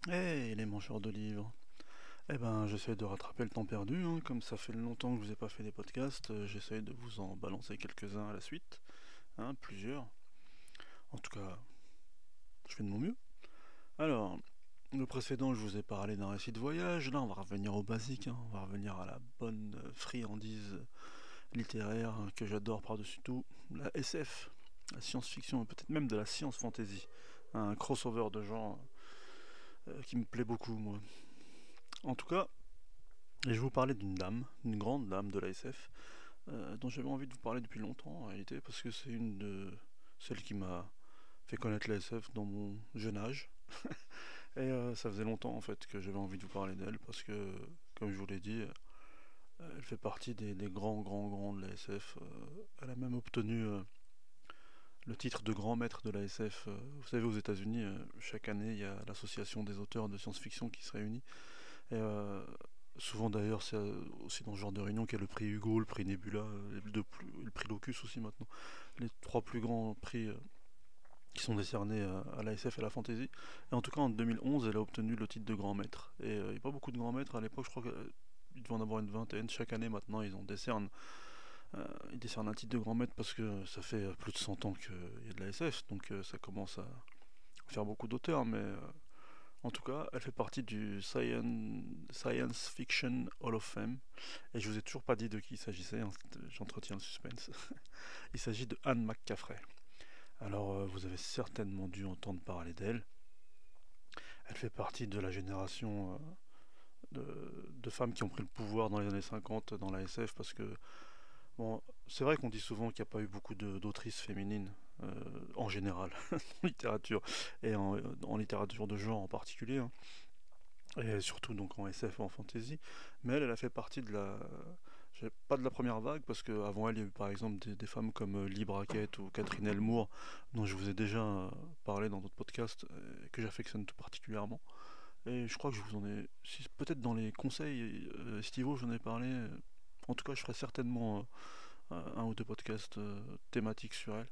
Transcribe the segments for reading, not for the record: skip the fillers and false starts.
Hey, les mangeurs de livres. Eh ben, j'essaie de rattraper le temps perdu, hein. Comme ça fait longtemps que je vous ai pas fait des podcasts, j'essaie de vous en balancer quelques-uns à la suite, hein, plusieurs. En tout cas, je fais de mon mieux. Alors, le précédent, je vous ai parlé d'un récit de voyage. Là, on va revenir au basique, hein. On va revenir à la bonne friandise littéraire, hein, que j'adore par-dessus tout, la SF, la science-fiction, et peut-être même de la science-fantasy. Un crossover de genre qui me plaît beaucoup, moi. En tout cas, et je vais vous parler d'une dame, une grande dame de la SF, dont j'avais envie de vous parler depuis longtemps en réalité, parce que c'est une de celles qui m'a fait connaître la SF dans mon jeune âge. Et ça faisait longtemps en fait que j'avais envie de vous parler d'elle, parce que, comme je vous l'ai dit, elle fait partie des grands de la SF. Elle a même obtenu le titre de grand maître de la SF. Vous savez, aux États-Unis, chaque année, il y a l'association des auteurs de science-fiction qui se réunit. Et souvent d'ailleurs, c'est aussi dans ce genre de réunion qu'il y a le prix Hugo, le prix Nebula, le prix Locus aussi maintenant. Les trois plus grands prix qui sont décernés à la SF et à la fantasy. Et en tout cas, en 2011, elle a obtenu le titre de grand maître. Et il n'y a pas beaucoup de grands maîtres à l'époque, je crois qu'il devait en avoir une vingtaine. Chaque année maintenant, ils décernent un titre de grand maître parce que ça fait plus de 100 ans qu'il y a de la SF. Donc ça commence à faire beaucoup d'auteurs, mais en tout cas, elle fait partie du Science Fiction Hall of Fame. Et je vous ai toujours pas dit de qui il s'agissait, hein, j'entretiens le suspense. Il s'agit de Anne McCaffrey. Alors, vous avez certainement dû entendre parler d'elle. Elle fait partie de la génération de femmes qui ont pris le pouvoir dans les années 50 dans la SF, parce que, bon, c'est vrai qu'on dit souvent qu'il n'y a pas eu beaucoup d'autrices féminines en général en littérature, et en littérature de genre en particulier, hein. Et surtout donc en SF et en fantasy. Mais elle a fait partie de pas de la première vague, parce qu'avant elle, il y a eu par exemple des femmes comme Lee Brackett ou Catherine Elmour, dont je vous ai déjà parlé dans d'autres podcasts, que j'affectionne tout particulièrement. Et je crois que je vous en ai, si, peut-être dans les conseils estivaux, j'en ai parlé. En tout cas, je ferai certainement un ou deux podcasts thématiques sur elle.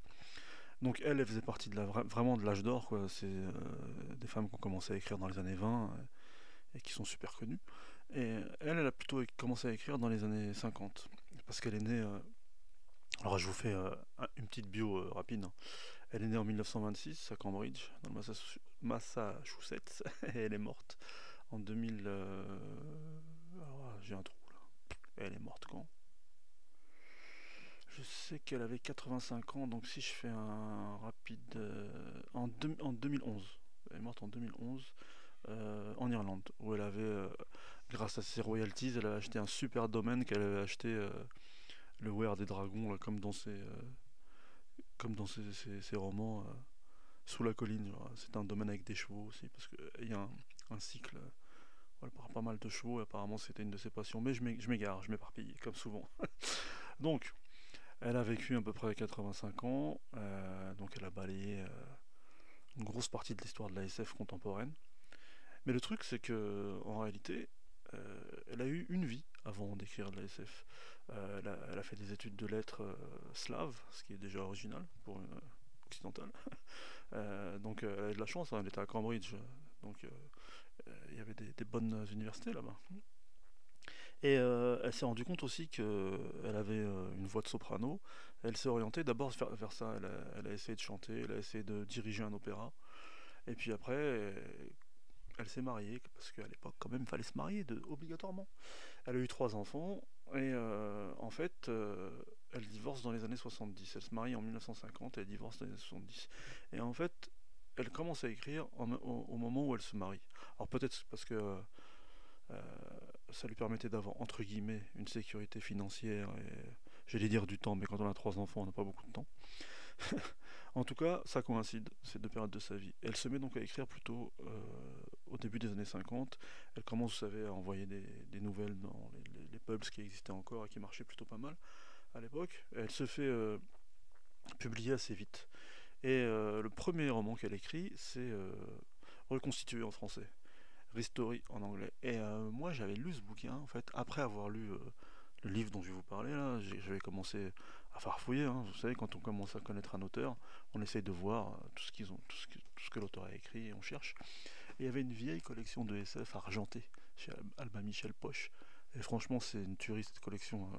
Donc elle faisait partie vraiment de l'âge d'or, quoi. C'est des femmes qui ont commencé à écrire dans les années 20 et qui sont super connues. Et elle a plutôt commencé à écrire dans les années 50, parce qu'elle est née. Alors je vous fais une petite bio rapide, hein. Elle est née en 1926 à Cambridge, dans le Massachusetts, et elle est morte en 2000. Alors j'ai un trou là. Elle est morte quand? Je sais qu'elle avait 85 ans, donc si je fais un rapide. En 2011. Elle est morte en 2011 en Irlande, où elle avait, grâce à ses royalties, elle a acheté un super domaine qu'elle avait acheté, le Weir des Dragons, là, comme dans ses romans, sous la colline. C'est un domaine avec des chevaux aussi, parce qu'il y a un cycle, voilà, par pas mal de chevaux, et apparemment c'était une de ses passions. Mais je m'égare, je m'éparpille, comme souvent. Donc, elle a vécu à peu près 85 ans, donc elle a balayé une grosse partie de l'histoire de la SF contemporaine. Mais le truc, c'est que en réalité, elle a eu une vie avant d'écrire de la SF. Elle a fait des études de lettres slaves, ce qui est déjà original pour une occidentale. Donc elle a eu de la chance, hein, elle était à Cambridge, donc il y avait des bonnes universités là-bas. Et elle s'est rendue compte aussi qu'elle avait une voix de soprano. Elle s'est orientée d'abord vers ça. Elle a essayé de chanter, elle a essayé de diriger un opéra. Et puis après, elle s'est mariée, parce qu'à l'époque, quand même, il fallait se marier obligatoirement. Elle a eu trois enfants, et en fait, elle divorce dans les années 70. Elle se marie en 1950 et elle divorce dans les années 70. Et en fait, elle commence à écrire au moment où elle se marie. Alors peut-être parce que euh, ça lui permettait d'avoir, entre guillemets, une sécurité financière et, j'allais dire, du temps, mais quand on a trois enfants, on n'a pas beaucoup de temps. En tout cas, ça coïncide, ces deux périodes de sa vie. Elle se met donc à écrire plutôt au début des années 50. Elle commence, vous savez, à envoyer des nouvelles dans les pubs qui existaient encore et qui marchaient plutôt pas mal à l'époque. Elle se fait publier assez vite. Et le premier roman qu'elle écrit, c'est Reconstitué en français, Restory en anglais. Et moi, j'avais lu ce bouquin, en fait, après avoir lu le livre dont je vais vous parler là. J'avais commencé à farfouiller, hein. Vous savez, quand on commence à connaître un auteur, on essaye de voir tout ce que l'auteur a écrit, et on cherche. Et il y avait une vieille collection de SF argentée chez Albin Michel Poche. Et franchement, c'est une tuerie cette collection.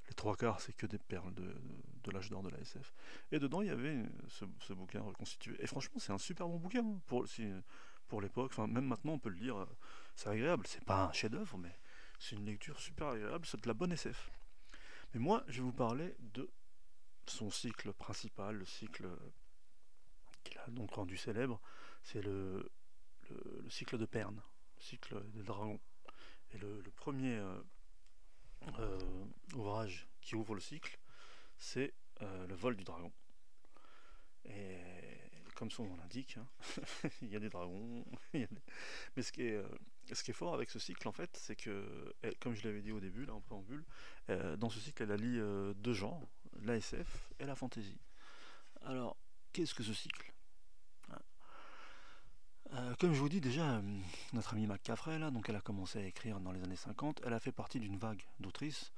Les trois quarts, c'est que des perles de l'âge d'or de la SF. Et dedans, il y avait ce bouquin reconstitué. Et franchement, c'est un super bon bouquin hein, pour l'époque. Enfin, même maintenant, on peut le lire. C'est agréable. C'est pas un chef-d'œuvre, mais c'est une lecture super agréable. C'est de la bonne SF. Mais moi, je vais vous parler de son cycle principal, le cycle qu'il a donc rendu célèbre. C'est le cycle de Perne, le cycle des dragons. Et le premier ouvrage qui ouvre le cycle, c'est le vol du dragon. Et comme son nom l'indique, hein, il y a des dragons. Mais ce qui est fort avec ce cycle, en fait, c'est que, comme je l'avais dit au début, là en préambule, dans ce cycle, elle allie deux genres, la SF et la fantasy. Alors, qu'est-ce que ce cycle? Comme je vous dis déjà, notre amie McCaffrey, là, donc elle a commencé à écrire dans les années 50, elle a fait partie d'une vague d'autrices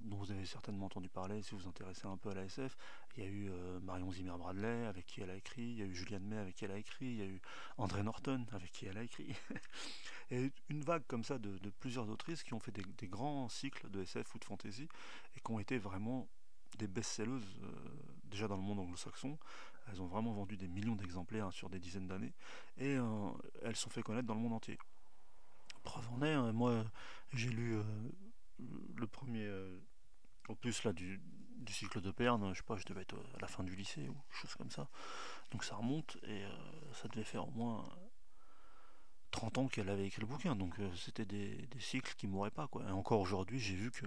dont vous avez certainement entendu parler si vous vous intéressez un peu à la SF. Il y a eu Marion Zimmer Bradley avec qui elle a écrit, il y a eu Julianne May avec qui elle a écrit, il y a eu André Norton avec qui elle a écrit. Et une vague comme ça de plusieurs autrices qui ont fait des grands cycles de SF ou de fantasy et qui ont été vraiment des best-selleuses déjà dans le monde anglo-saxon. Elles ont vraiment vendu des millions d'exemplaires hein, sur des dizaines d'années et elles sont fait connaître dans le monde entier. Preuve en est, moi j'ai lu le premier opus là, du cycle de Perne, je sais pas, je devais être à la fin du lycée ou quelque chose comme ça. Donc ça remonte et ça devait faire au moins 30 ans qu'elle avait écrit le bouquin, donc c'était des cycles qui mourraient pas quoi. Et encore aujourd'hui, j'ai vu que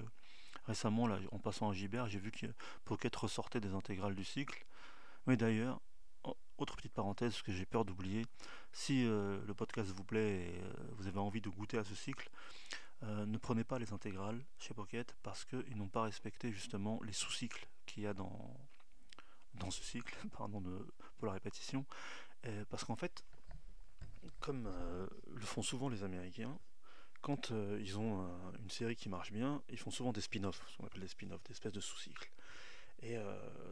récemment, là, en passant à Gibert, j'ai vu que Pocket ressortait des intégrales du cycle. Mais d'ailleurs, autre petite parenthèse, parce que j'ai peur d'oublier, si le podcast vous plaît et vous avez envie de goûter à ce cycle, ne prenez pas les intégrales chez Pocket parce qu'ils n'ont pas respecté justement les sous-cycles qu'il y a dans ce cycle, pardon pour la répétition, parce qu'en fait, comme le font souvent les Américains, quand ils ont une série qui marche bien, ils font souvent des spin-offs, ce qu'on appelle des spin-offs, des espèces de sous-cycles. Et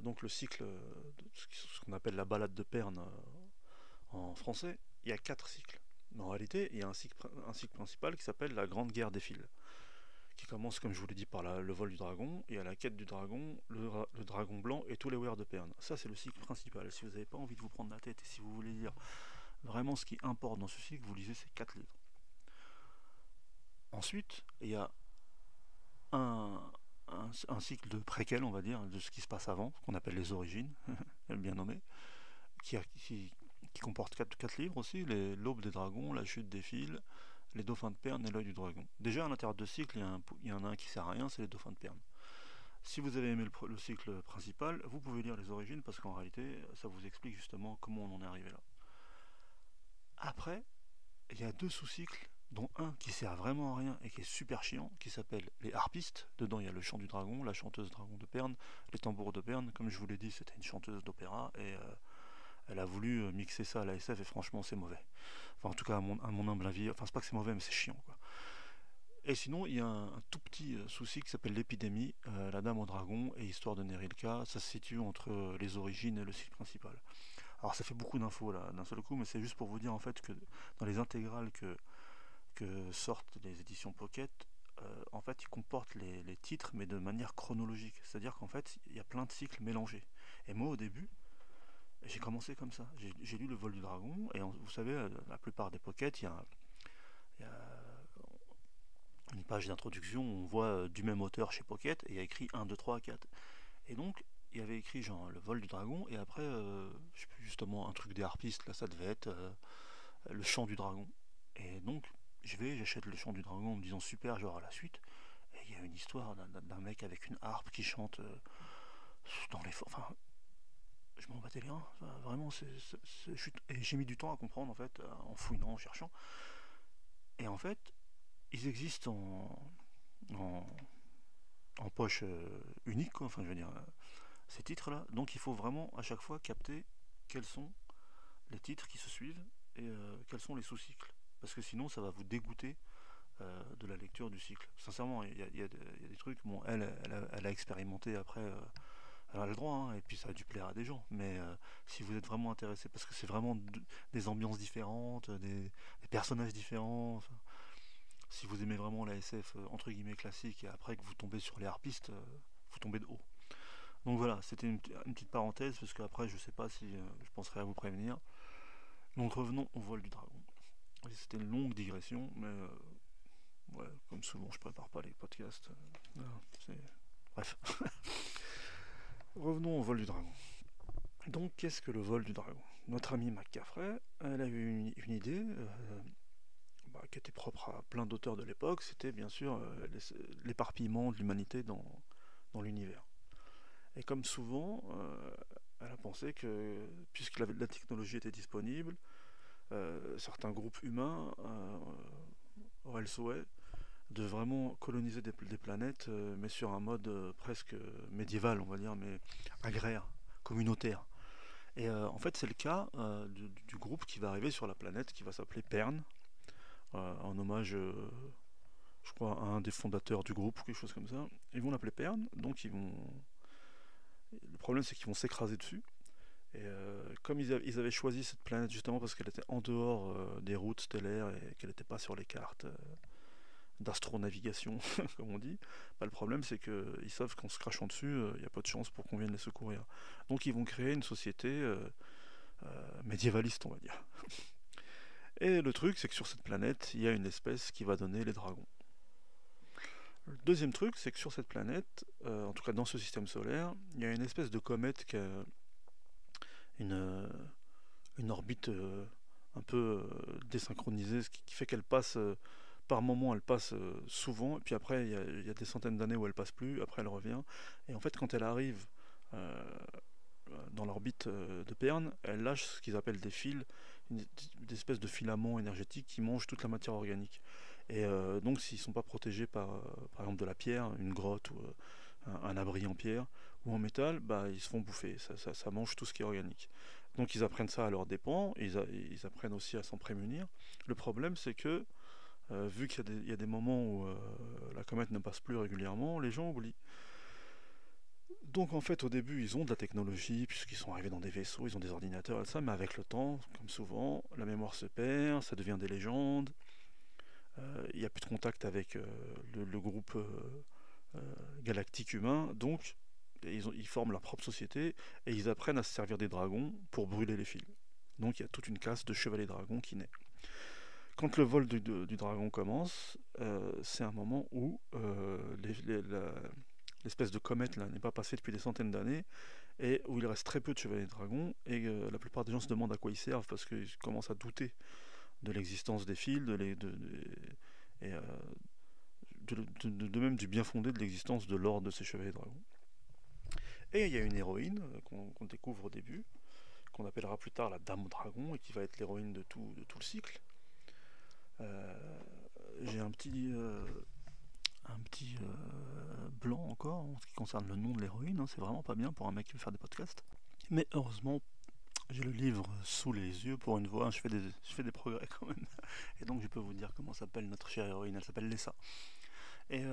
donc le cycle, ce qu'on appelle la balade de Perne en français, il y a 4 cycles. Mais en réalité, il y a un cycle principal qui s'appelle la Grande Guerre des Fils, qui commence, comme je vous l'ai dit, par le vol du dragon, et à la quête du dragon, le dragon blanc et tous les Weir de Perne. Ça, c'est le cycle principal. Si vous n'avez pas envie de vous prendre la tête et si vous voulez lire vraiment ce qui importe dans ce cycle, vous lisez ces 4 livres. Ensuite, il y a un cycle de préquel, on va dire, de ce qui se passe avant, qu'on appelle les origines, bien nommé, qui comporte 4 livres aussi, l'aube des dragons, la chute des fils, les dauphins de Perne et l'œil du dragon. Déjà à l'intérieur de cycle, il y en a un qui sert à rien, c'est les dauphins de Perne. Si vous avez aimé le cycle principal, vous pouvez lire les origines parce qu'en réalité, ça vous explique justement comment on en est arrivé là. Après, il y a 2 sous-cycles, dont un qui sert vraiment à rien et qui est super chiant, qui s'appelle les harpistes. Dedans, il y a le chant du dragon, la chanteuse dragon de Perne, les tambours de Perne. Comme je vous l'ai dit, c'était une chanteuse d'opéra et elle a voulu mixer ça à la SF et franchement, c'est mauvais. Enfin, en tout cas, à mon humble avis, enfin, c'est pas que c'est mauvais, mais c'est chiant, quoi. Et sinon, il y a un tout petit souci qui s'appelle l'épidémie, la dame au dragon et histoire de Nerilka. Ça se situe entre les origines et le cycle principal. Alors ça fait beaucoup d'infos là d'un seul coup, mais c'est juste pour vous dire en fait que dans les intégrales que sortent les éditions Pocket, en fait ils comportent les titres mais de manière chronologique. C'est-à-dire qu'en fait il y a plein de cycles mélangés. Et moi au début, j'ai commencé comme ça. J'ai lu Le Vol du Dragon, et vous savez, la plupart des Pocket, il y a une page d'introduction où on voit du même auteur chez Pocket, et il y a écrit 1, 2, 3, 4. Et donc, il y avait écrit genre Le Vol du Dragon, et après, je sais plus, justement, un truc des harpistes, là ça devait être Le Chant du Dragon. Et donc, j'achète Le Chant du Dragon en me disant super, genre à la suite. Et il y a une histoire d'un mec avec une harpe qui chante dans les. Enfin, je m'en battais les reins. Vraiment, et j'ai mis du temps à comprendre en fait, en fouinant, en cherchant. Et en fait, ils existent en, en poche unique, quoi. Enfin, je veux dire, ces titres-là. Donc, il faut vraiment à chaque fois capter quels sont les titres qui se suivent et quels sont les sous-cycles. Parce que sinon, ça va vous dégoûter de la lecture du cycle. Sincèrement, il y a des trucs. Bon, elle a expérimenté après Elle a le droit, hein, et puis ça a dû plaire à des gens. Mais si vous êtes vraiment intéressé, parce que c'est vraiment des ambiances différentes, des personnages différents. Enfin, si vous aimez vraiment la SF entre guillemets classique, et après que vous tombez sur les harpistes, vous tombez de haut. Donc voilà, c'était une petite parenthèse, parce qu'après je sais pas si je penserai à vous prévenir. Donc revenons au vol du dragon. C'était une longue digression, mais ouais, comme souvent je prépare pas les podcasts. Bref. Revenons au vol du dragon. Donc qu'est-ce que le vol du dragon? Notre amie McCaffrey, elle a eu une idée qui était propre à plein d'auteurs de l'époque, c'était bien sûr l'éparpillement de l'humanité dans l'univers. Et comme souvent, elle a pensé que, puisque la technologie était disponible, certains groupes humains auraient le souhait de vraiment coloniser des planètes, mais sur un mode presque médiéval, on va dire, mais agraire, communautaire. Et en fait, c'est le cas du groupe qui va arriver sur la planète, qui va s'appeler Pern, en hommage, je crois, à un des fondateurs du groupe, ou quelque chose comme ça. Ils vont l'appeler Pern, donc ils vont. Le problème, c'est qu'ils vont s'écraser dessus. Et comme ils avaient choisi cette planète justement parce qu'elle était en dehors des routes stellaires et qu'elle n'était pas sur les cartes d'astronavigation, comme on dit, bah, le problème c'est qu'ils savent qu'en se crachant dessus, il n'y a pas de chance pour qu'on vienne les secourir. Donc ils vont créer une société médiévaliste, on va dire. Et le truc, c'est que sur cette planète, il y a une espèce qui va donner les dragons. Le deuxième truc, c'est que sur cette planète, en tout cas dans ce système solaire, il y a une espèce de comète qui a une orbite un peu désynchronisée, ce qui fait qu'elle passe, par moment, elle passe souvent, et puis après, il y a des centaines d'années où elle passe plus, après elle revient. Et en fait, quand elle arrive euh, dans l'orbite de Pern, elle lâche ce qu'ils appellent des fils, des espèces de filaments énergétiques qui mangent toute la matière organique. Et donc, s'ils ne sont pas protégés par exemple, de la pierre, une grotte ou un abri en pierre ou en métal, bah, ils se font bouffer. Ça mange tout ce qui est organique. Donc, ils apprennent ça à leurs dépens, ils apprennent aussi à s'en prémunir. Le problème, c'est que, vu qu'il y a des moments où la comète ne passe plus régulièrement, les gens oublient. Donc en fait au début ils ont de la technologie puisqu'ils sont arrivés dans des vaisseaux, ils ont des ordinateurs et ça, mais avec le temps, comme souvent, la mémoire se perd, ça devient des légendes, il n'y a plus de contact avec le groupe galactique humain, donc ils forment leur propre société et ils apprennent à se servir des dragons pour brûler les fils. Donc il y a toute une caste de chevaliers dragons qui naît. Quand le vol du dragon commence, c'est un moment où l'espèce de comète là n'est pas passée depuis des centaines d'années et où il reste très peu de chevaliers dragons et la plupart des gens se demandent à quoi ils servent parce qu'ils commencent à douter de l'existence des fils et de même du bien fondé de l'existence de l'ordre de ces chevaliers dragons. Et il y a une héroïne qu'on découvre au début, qu'on appellera plus tard la Dame au Dragon et qui va être l'héroïne de tout le cycle. J'ai un petit blanc encore en ce qui concerne le nom de l'héroïne, hein, c'est vraiment pas bien pour un mec qui veut faire des podcasts. Mais heureusement, j'ai le livre sous les yeux pour une fois, je fais des progrès quand même. Et donc je peux vous dire comment s'appelle notre chère héroïne, elle s'appelle Lessa. Et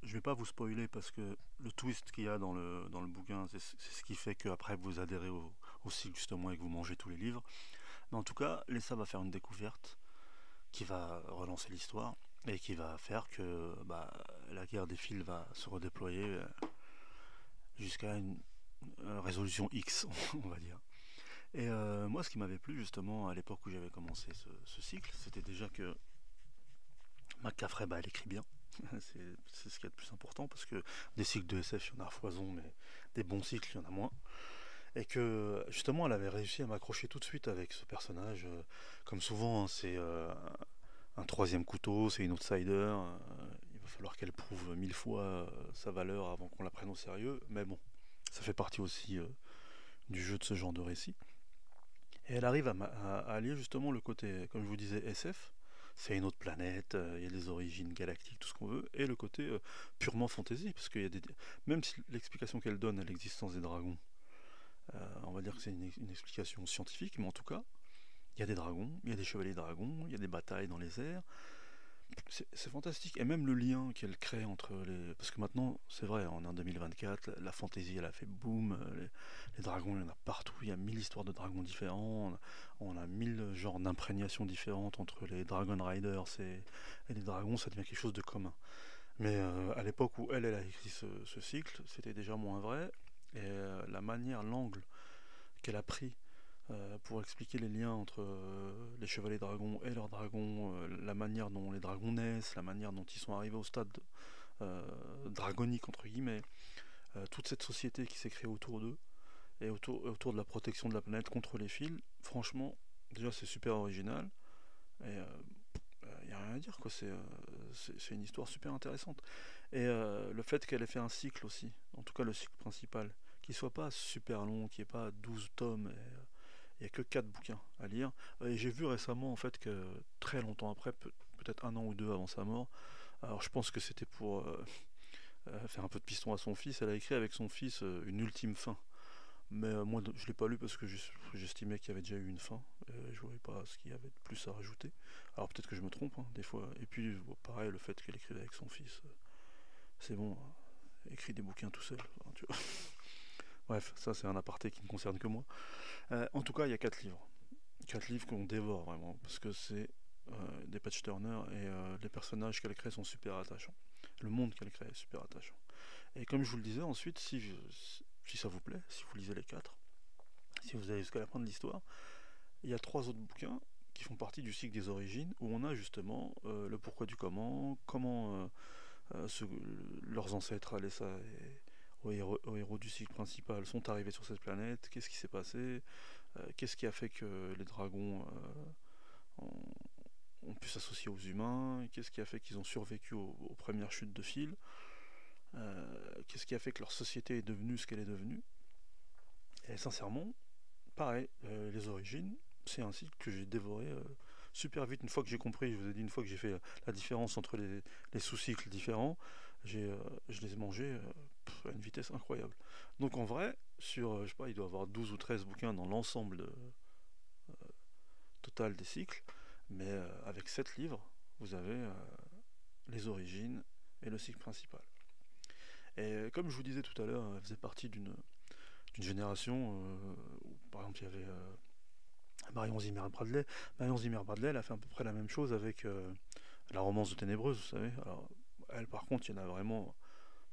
je vais pas vous spoiler parce que le twist qu'il y a dans le bouquin, c'est ce qui fait qu'après vous adhérez au cycle justement et que vous mangez tous les livres. Mais en tout cas, Lessa va faire une découverte qui va relancer l'histoire et qui va faire que la guerre des fils va se redéployer jusqu'à une résolution X, on va dire. Et moi, ce qui m'avait plu justement à l'époque où j'avais commencé ce cycle, c'était déjà que McCaffrey, elle écrit bien. C'est ce qu'il y a de plus important parce que des cycles de SF, il y en a à foison, mais des bons cycles, il y en a moins. Et que justement, elle avait réussi à m'accrocher tout de suite avec ce personnage. Comme souvent, hein, c'est un troisième couteau, c'est une outsider. Il va falloir qu'elle prouve 1000 fois sa valeur avant qu'on la prenne au sérieux. Mais bon, ça fait partie aussi du jeu de ce genre de récit. Et elle arrive à allier justement le côté, comme je vous disais, SF. C'est une autre planète, il y a des origines galactiques, tout ce qu'on veut, et le côté purement fantasy, parce qu'il y a même si l'explication qu'elle donne à l'existence des dragons, on va dire que c'est une explication scientifique, mais en tout cas, il y a des dragons, il y a des chevaliers dragons, il y a des batailles dans les airs, c'est fantastique. Et même le lien qu'elle crée entre les. Parce que maintenant, c'est vrai, on est en 2024, la fantasy elle a fait boom, les dragons, il y en a partout, il y a 1000 histoires de dragons différents, on a 1000 genres d'imprégnation différentes entre les Dragon Riders et les dragons, ça devient quelque chose de commun. Mais à l'époque où elle a écrit ce cycle, c'était déjà moins vrai. Et la manière, l'angle qu'elle a pris pour expliquer les liens entre les chevaliers dragons et leurs dragons, la manière dont les dragons naissent, la manière dont ils sont arrivés au stade dragonique entre guillemets, toute cette société qui s'est créée autour d'eux et autour de la protection de la planète contre les fils, franchement, déjà c'est super original et il n'y a rien à dire quoi, c'est une histoire super intéressante. Et le fait qu'elle ait fait un cycle aussi, en tout cas le cycle principal, qui soit pas super long, qui ait pas 12 tomes et il n'y a que 4 bouquins à lire. Et j'ai vu récemment en fait que très longtemps après, peut-être un an ou deux avant sa mort, alors je pense que c'était pour faire un peu de piston à son fils, elle a écrit avec son fils une ultime fin. Mais moi je l'ai pas lu parce que j'estimais qu'il y avait déjà eu une fin. Je voyais pas ce qu'il y avait de plus à rajouter. Alors peut-être que je me trompe hein, des fois. Et puis bon, pareil, le fait qu'elle écrivait avec son fils, c'est bon, écrit des bouquins tout seul. Enfin, tu vois. Bref, ça c'est un aparté qui ne concerne que moi. En tout cas, il y a 4 livres. 4 livres qu'on dévore vraiment, parce que c'est des patch Turner et les personnages qu'elle crée sont super attachants. Le monde qu'elle crée est super attachant. Et comme je vous le disais, ensuite, si ça vous plaît, si vous lisez les 4, si vous allez jusqu'à la fin de l'histoire, il y a 3 autres bouquins qui font partie du cycle des origines, où on a justement le pourquoi du comment ce- leurs ancêtres, Alessa et aux héros du cycle principal, sont arrivés sur cette planète, qu'est-ce qui s'est passé, qu'est-ce qui a fait que les dragons ont pu s'associer aux humains, qu'est-ce qui a fait qu'ils ont survécu aux premières chutes de fil, qu'est-ce qui a fait que leur société est devenue ce qu'elle est devenue. Et sincèrement, pareil, les origines, c'est un cycle que j'ai dévoré super vite. Une fois que j'ai compris, je vous ai dit, une fois que j'ai fait la différence entre les sous-cycles différents, je les ai mangés à une vitesse incroyable. Donc en vrai, sur, je sais pas, il doit y avoir 12 ou 13 bouquins dans l'ensemble total des cycles, mais avec 7 livres, vous avez les origines et le cycle principal. Et comme je vous disais tout à l'heure, elle faisait partie d'une génération où, par exemple, il y avait Marion Zimmer Bradley. Marion Zimmer Bradley, elle a fait à peu près la même chose avec la romance de Ténébreuse, vous savez. Alors, elle, par contre, il y en a vraiment,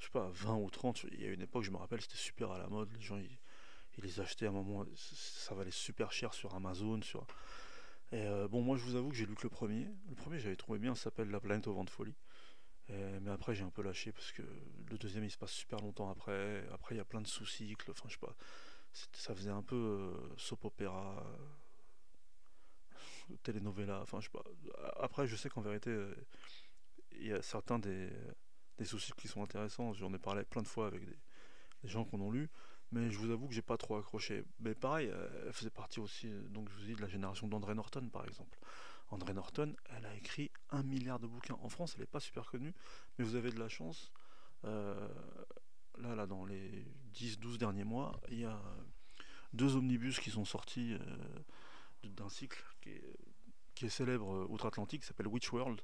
je sais pas, 20 ou 30. Il y a une époque, je me rappelle, c'était super à la mode. Les gens, ils les achetaient à un moment, ça valait super cher sur Amazon. Et bon, moi, je vous avoue que j'ai lu que le premier. Le premier, j'avais trouvé bien, ça s'appelle La planète au vent de folie. Mais après, j'ai un peu lâché parce que le deuxième, il se passe super longtemps après. Après, il y a plein de sous-cycles. Enfin, je sais pas. Ça faisait un peu soap opéra, telenovela. Enfin, je sais pas. Après, je sais qu'en vérité, il y a certains des sous-cycles qui sont intéressants. J'en ai parlé plein de fois avec des gens qu'on a lu. Mais je vous avoue que j'ai pas trop accroché. Mais pareil, elle faisait partie aussi, donc je vous dis, de la génération d'André Norton, par exemple. André Norton, elle a écrit 1 milliard de bouquins. En France, elle n'est pas super connue, mais vous avez de la chance. Euh, là, dans les 10-12 derniers mois, il y a 2 omnibus qui sont sortis d'un cycle qui est célèbre outre-Atlantique, qui s'appelle Witch World,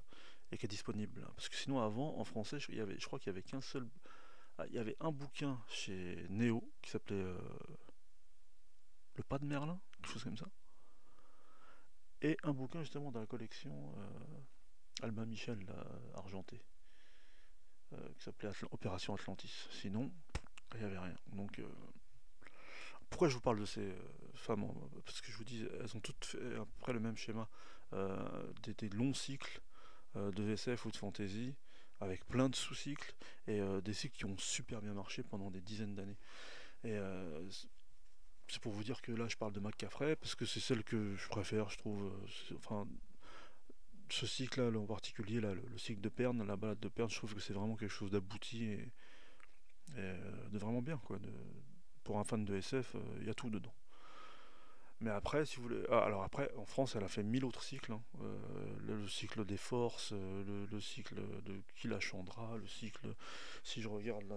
et qui est disponible là. Parce que sinon, avant, en français, je crois qu'il y avait qu'un seul. Ah, il y avait un bouquin chez Néo qui s'appelait Le Pas de Merlin, quelque chose comme ça. Et un bouquin justement dans la collection Albin Michel, là, argenté, qui s'appelait Opération Atlantis. Sinon, il n'y avait rien. Donc, pourquoi je vous parle de ces femmes Parce que je vous dis, elles ont toutes fait à peu près le même schéma. Des longs cycles de SF ou de fantasy, avec plein de sous-cycles, et des cycles qui ont super bien marché pendant des dizaines d'années. Et c'est pour vous dire que là, je parle de McCaffrey, parce que c'est celle que je préfère, je trouve. Enfin, ce cycle-là, en particulier, là, le cycle de Perne, la balade de Perne, je trouve que c'est vraiment quelque chose d'abouti et de vraiment bien, quoi. Pour un fan de SF, il y a tout dedans. Mais après, si vous voulez. Ah, alors après, en France, elle a fait 1000 autres cycles, hein. Le cycle des forces, le cycle de Kila Chandra, le cycle. Si je regarde là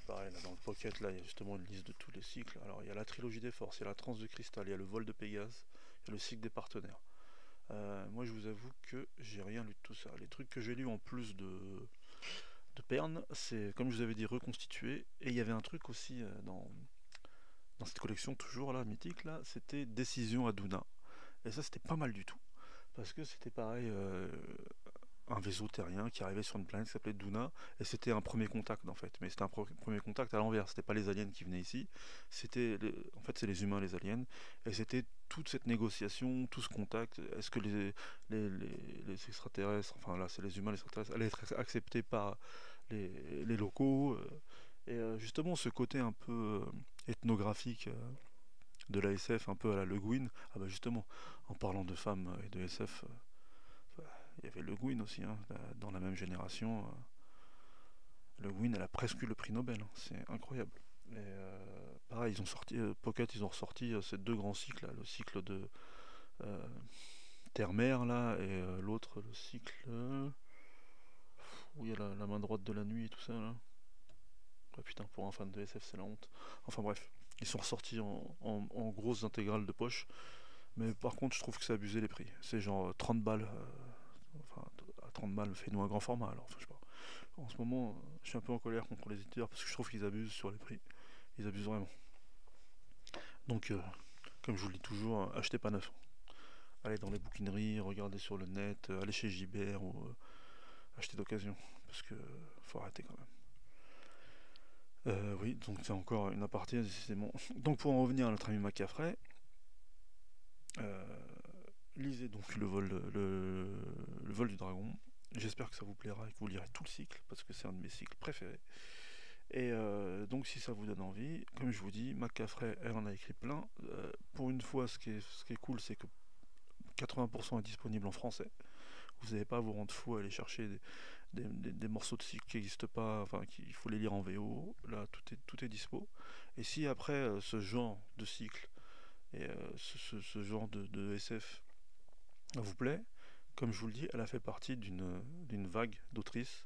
pareil, là, dans le pocket, là, il y a justement une liste de tous les cycles. Alors, il y a la trilogie des forces, il y a la transe de cristal, il y a le vol de Pégase, il y a le cycle des partenaires. Moi je vous avoue que j'ai rien lu de tout ça. Les trucs que j'ai lus en plus de Pern, c'est comme je vous avais dit reconstitué. Et il y avait un truc aussi dans cette collection toujours là, mythique là, c'était Décision à Duna. Et ça c'était pas mal du tout. Parce que c'était pareil, un vaisseau terrien qui arrivait sur une planète qui s'appelait Duna, et c'était un premier contact en fait. Mais c'était un premier contact à l'envers, c'était pas les aliens qui venaient ici, en fait c'est les humains les aliens, et c'était toute cette négociation, tout ce contact, est-ce que les extraterrestres, enfin là c'est les humains, les extraterrestres, allaient être acceptés par les locaux, justement ce côté un peu ethnographique de la SF, un peu à la Le Guin, ah bah justement, en parlant de femmes et de SF, il y avait Le Guin aussi, hein, dans la même génération. Le Guin, elle a presque eu le prix Nobel, hein, c'est incroyable. Et pareil, ils ont sorti, Pocket, ils ont ressorti ces deux grands cycles, là, le cycle de euh, Terre-Mer, là, et l'autre, le cycle où il y a la main droite de la nuit et tout ça, là. Ah, putain, pour un fan de SF, c'est la honte. Enfin bref, ils sont ressortis en grosses intégrales de poche, mais par contre, je trouve que c'est abusé les prix. C'est genre 30 balles, enfin, à 30 balles, fais-nous un grand format alors, enfin, je sais pas. En ce moment, je suis un peu en colère contre les éditeurs parce que je trouve qu'ils abusent sur les prix. Ils abusent vraiment. Donc, comme je vous le dis toujours, achetez pas neuf. Allez dans les bouquineries, regardez sur le net, allez chez Gibert ou achetez d'occasion. Parce que faut arrêter quand même. Oui, donc c'est encore une aparté, décidément. Donc pour en revenir à notre ami Macafrey, euh, lisez donc le vol du dragon. J'espère que ça vous plaira et que vous lirez tout le cycle, parce que c'est un de mes cycles préférés. Et donc si ça vous donne envie, comme je vous dis, Macafrey, elle en a écrit plein. Pour une fois, ce qui est cool, c'est que 80% est disponible en français. Vous n'avez pas à vous rendre fou à aller chercher des morceaux de cycle qui n'existent pas, enfin il faut les lire en VO. Là, tout est dispo. Et si après ce genre de cycle et ce genre de SF vous plaît, comme je vous le dis, elle a fait partie d'une vague d'autrices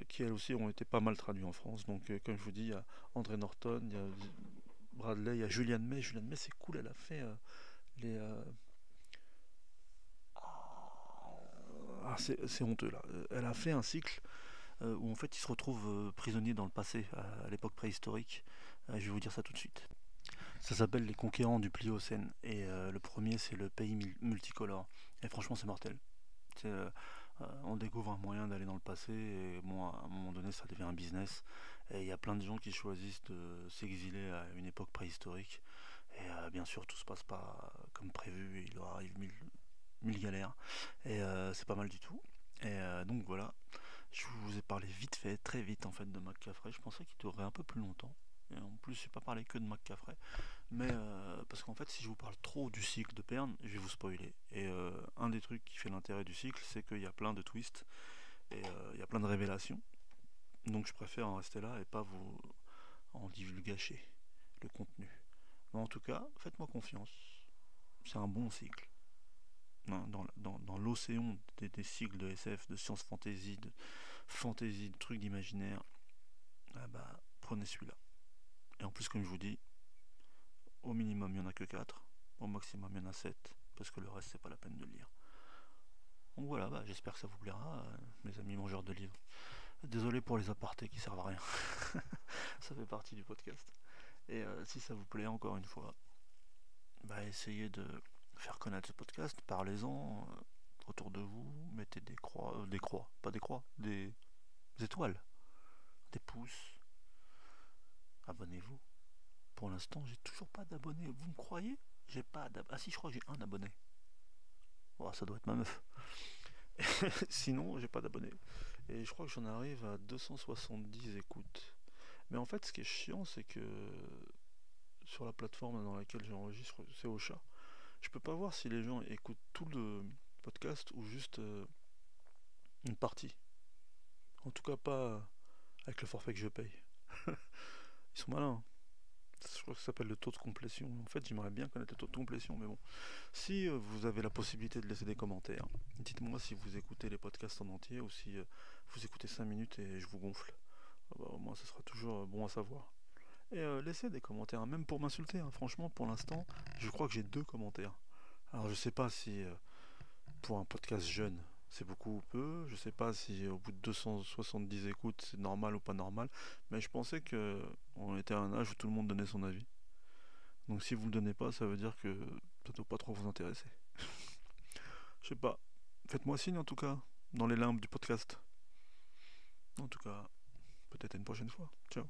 qui elles aussi ont été pas mal traduits en France. Donc comme je vous dis, il y a André Norton, il y a Bradley, il y a Julianne May. Julianne May c'est cool, elle a fait les... Ah, c'est honteux là. Elle a fait un cycle où en fait il se retrouve prisonnier dans le passé, à l'époque préhistorique. Je vais vous dire ça tout de suite. Ça s'appelle Les Conquérants du Pliocène et le premier c'est le pays multicolore. Et franchement c'est mortel. On découvre un moyen d'aller dans le passé et bon, à un moment donné ça devient un business et il y a plein de gens qui choisissent de s'exiler à une époque préhistorique et bien sûr tout se passe pas comme prévu et il leur arrive mille galères et c'est pas mal du tout et donc voilà, je vous ai parlé vite fait, très vite en fait de McCaffrey. Je pensais qu'il durerait un peu plus longtemps et en plus j'ai pas parlé que de McCaffrey. Mais parce qu'en fait, si je vous parle trop du cycle de Pern, je vais vous spoiler. Et un des trucs qui fait l'intérêt du cycle, c'est qu'il y a plein de twists et il y a plein de révélations. Donc je préfère en rester là et pas vous en divulgacher le contenu. Mais en tout cas, faites-moi confiance. C'est un bon cycle. Dans l'océan des cycles de SF, de science fantasy, de trucs d'imaginaire, ah bah, prenez celui-là. Et en plus, comme je vous dis, au minimum, il n'y en a que 4. Au maximum, il y en a 7. Parce que le reste, c'est pas la peine de le lire. Donc voilà, bah, j'espère que ça vous plaira, mes amis mangeurs de livres. Désolé pour les apartés qui servent à rien. Ça fait partie du podcast. Et si ça vous plaît, encore une fois, bah, essayez de faire connaître ce podcast. Parlez-en autour de vous. Mettez des croix, pas des croix, des étoiles, des pouces. Abonnez-vous. Pour l'instant, j'ai toujours pas d'abonnés. Vous me croyez? J'ai pas d'abonnés. Ah si, je crois que j'ai un abonné. Oh, ça doit être ma meuf. Sinon, j'ai pas d'abonnés. Et je crois que j'en arrive à 270 écoutes. Mais en fait, ce qui est chiant, c'est que sur la plateforme dans laquelle j'enregistre, c'est Ocha. Je peux pas voir si les gens écoutent tout le podcast ou juste une partie. En tout cas, pas avec le forfait que je paye. Ils sont malins, hein. Je crois que ça s'appelle le taux de complétion. En fait, j'aimerais bien connaître le taux de complétion, mais bon. Si vous avez la possibilité de laisser des commentaires, dites-moi si vous écoutez les podcasts en entier ou si vous écoutez 5 minutes et je vous gonfle. Ah bah, au moins, ce sera toujours bon à savoir. Et laissez des commentaires, même pour m'insulter, hein. Franchement, pour l'instant, je crois que j'ai 2 commentaires. Alors, je sais pas si pour un podcast jeune, c'est beaucoup ou peu. Je sais pas si au bout de 270 écoutes, c'est normal ou pas normal, mais je pensais que on était à un âge où tout le monde donnait son avis. Donc si vous le donnez pas, ça veut dire que ça doit pas trop vous intéresser. Je sais pas. Faites-moi signe en tout cas, dans les limbes du podcast. En tout cas, peut-être à une prochaine fois. Ciao.